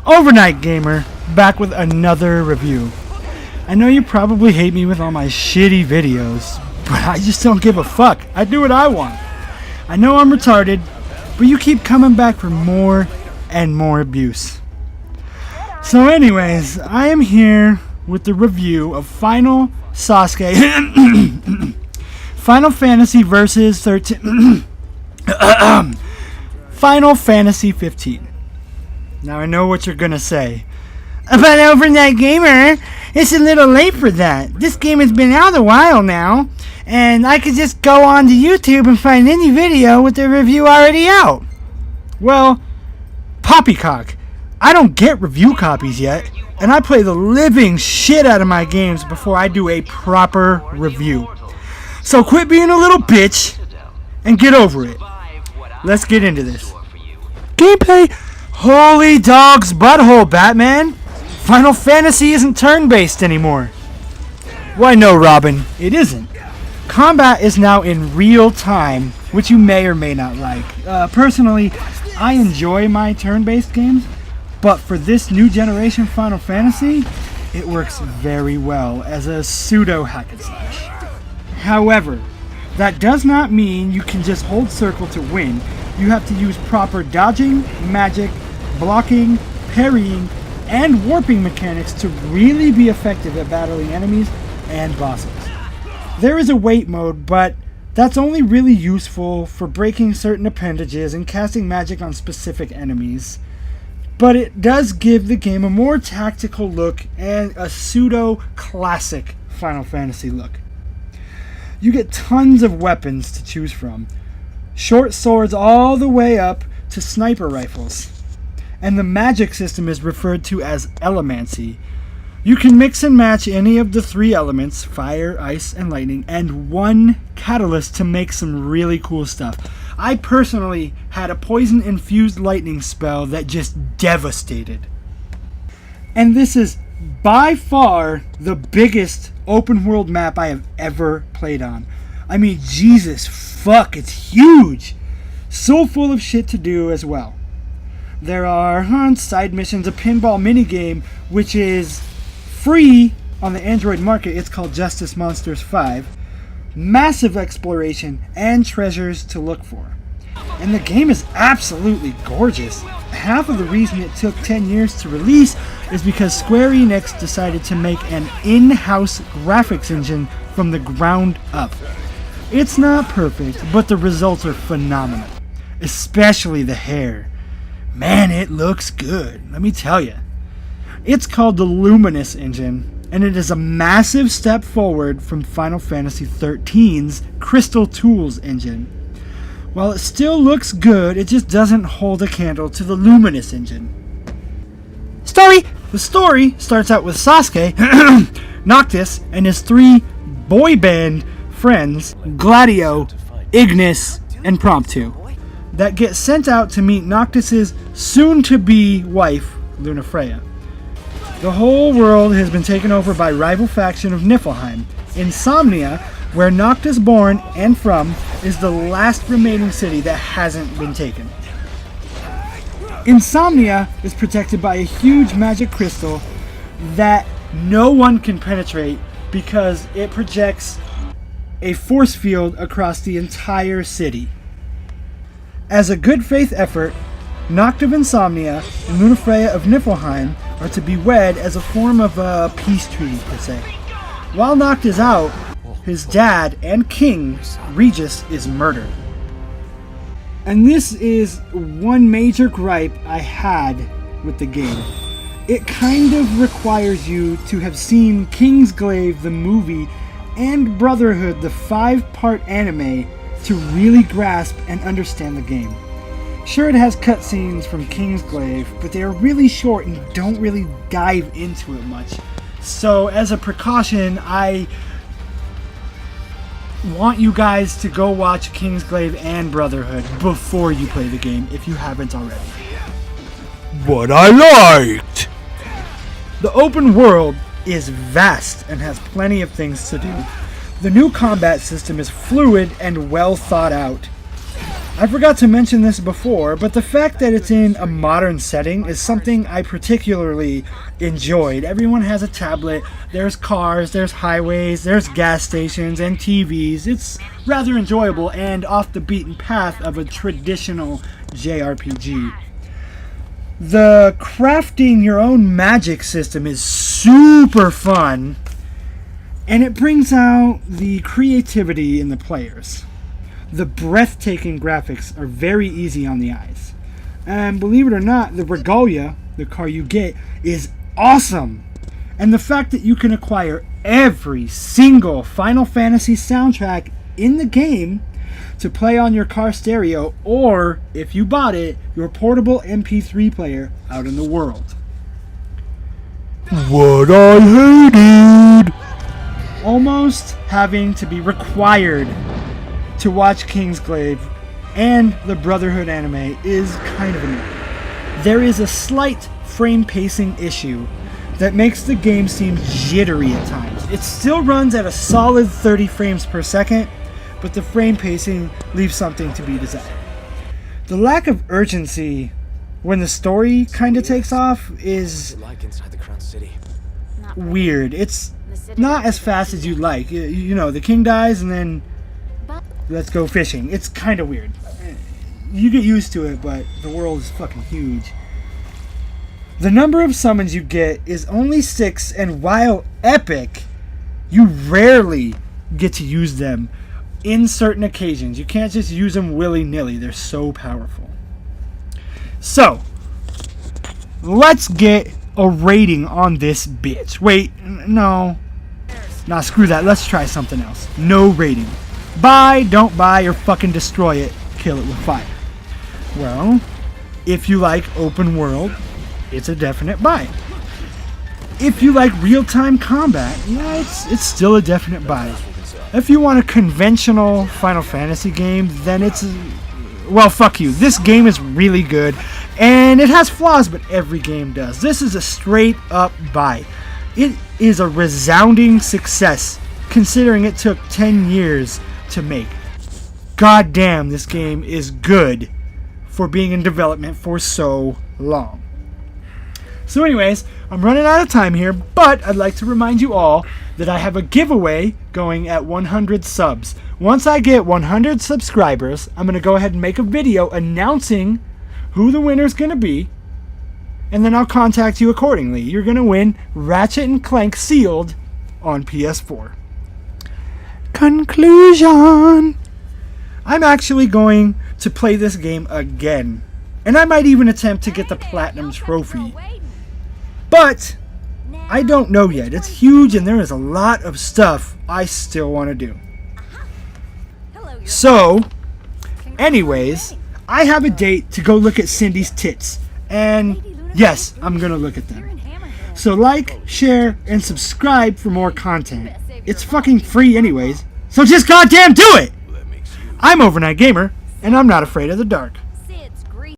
OverKnight Gamer, back with another review. I know you probably hate me with all my shitty videos, but I just don't give a fuck. I do what I want. I know I'm retarded, but you keep coming back for more and more abuse. So anyways, I am here with the review of Final Fantasy versus 13 Final Fantasy 15. Now I know what you're gonna say. About OverKnight Gamer, it's a little late for that. This game has been out a while now, and I could just go on to YouTube and find any video with the review already out. Well, poppycock. I don't get review copies yet, and I play the living shit out of my games before I do a proper review. So quit being a little bitch and get over it. Let's get into this. Gameplay. Holy dog's butthole, Batman. Final Fantasy isn't turn-based anymore. Why no, Robin, it isn't. Combat is now in real time, which you may or may not like. Personally, I enjoy my turn-based games, but for this new generation Final Fantasy, it works very well as a pseudo hack and slash. However, that does not mean you can just hold circle to win. You have to use proper dodging, magic, blocking, parrying, and warping mechanics to really be effective at battling enemies and bosses. There is a wait mode, but that's only really useful for breaking certain appendages and casting magic on specific enemies. But it does give the game a more tactical look and a pseudo-classic Final Fantasy look. You get tons of weapons to choose from. Short swords all the way up to sniper rifles. And the magic system is referred to as Elemancy. You can mix and match any of the three elements, fire, ice, and lightning, and one catalyst to make some really cool stuff. I personally had a poison-infused lightning spell that just devastated. And this is by far the biggest open-world map I have ever played on. I mean, Jesus fuck, it's huge! So full of shit to do as well. There are side missions, a pinball minigame, which is free on the Android market. It's called Justice Monsters 5. Massive exploration and treasures to look for. And the game is absolutely gorgeous. Half of the reason it took 10 years to release is because Square Enix decided to make an in-house graphics engine from the ground up. It's not perfect, but the results are phenomenal. Especially the hair. Man, it looks good, let me tell you. It's called the Luminous Engine, and it is a massive step forward from Final Fantasy XIII's Crystal Tools engine. While it still looks good, it just doesn't hold a candle to the Luminous Engine. Story! The story starts out with Sasuke, Noctis, and his three boy band friends, Gladio, Ignis, and Promptu, that get sent out to meet Noctis's soon-to-be wife, Lunafreya. The whole world has been taken over by rival faction of Niflheim. Insomnia, where Noctis born and from, is the last remaining city that hasn't been taken. Insomnia is protected by a huge magic crystal that no one can penetrate because it projects a force field across the entire city. As a good faith effort, Noct of Insomnia and Lunafreya of Niflheim are to be wed as a form of a peace treaty, per se. While Noct is out, his dad and king, Regis, is murdered. And this is one major gripe I had with the game. It kind of requires you to have seen Kingsglaive the movie and Brotherhood the 5-part anime to really grasp and understand the game. Sure, it has cutscenes from Kingsglaive, but they are really short and don't really dive into it much. So as a precaution, I want you guys to go watch Kingsglaive and Brotherhood before you play the game, if you haven't already. What I liked! The open world is vast and has plenty of things to do. The new combat system is fluid and well thought out. I forgot to mention this before, but the fact that it's in a modern setting is something I particularly enjoyed. Everyone has a tablet, there's cars, there's highways, there's gas stations, and TVs. It's rather enjoyable and off the beaten path of a traditional JRPG. The crafting your own magic system is super fun, and it brings out the creativity in the players. The breathtaking graphics are very easy on the eyes. And believe it or not, the regalia, the car you get, is awesome. And the fact that you can acquire every single Final Fantasy soundtrack in the game to play on your car stereo, or, if you bought it, your portable MP3 player out in the world. What I hated! Almost having to be required to watch Kingsglaive and the Brotherhood anime is kind of annoying. There is a slight frame pacing issue that makes the game seem jittery at times. It still runs at a solid 30 frames per second, but the frame pacing leaves something to be desired. The lack of urgency when the story kind of takes off is weird. It's not as fast as you'd like. You know, the king dies and then let's go fishing. It's kind of weird. You get used to it, but the world is fucking huge. The number of summons you get is only 6, and while epic, you rarely get to use them in certain occasions. You can't just use them willy-nilly. They're so powerful. So, let's get a rating on this bitch. Wait, no. Nah, screw that. Let's try something else. No rating. Buy, don't buy, or fucking destroy it. Kill it with fire. Well, if you like open world, it's a definite buy. If you like real-time combat, yeah, it's still a definite buy. If you want a conventional Final Fantasy game, then it's... well, fuck you. This game is really good, and it has flaws, but every game does. This is a straight-up buy. It is a resounding success, considering it took 10 years to make. God damn, this game is good for being in development for so long. So anyways, I'm running out of time here, but I'd like to remind you all that I have a giveaway going at 100 subs. Once I get 100 subscribers, I'm going to go ahead and make a video announcing who the winner's going to be, and then I'll contact you accordingly. You're going to win Ratchet and Clank sealed on PS4. Conclusion. I'm actually going to play this game again, and I might even attempt to get the Platinum Trophy. But I don't know yet. It's huge, and there is a lot of stuff I still want to do. So, anyways, I have a date to go look at Cindy's tits, and yes, I'm going to look at them. So like, share, and subscribe for more content. It's fucking free anyways, so just goddamn do it! I'm OverKnight Gamer, and I'm not afraid of the dark.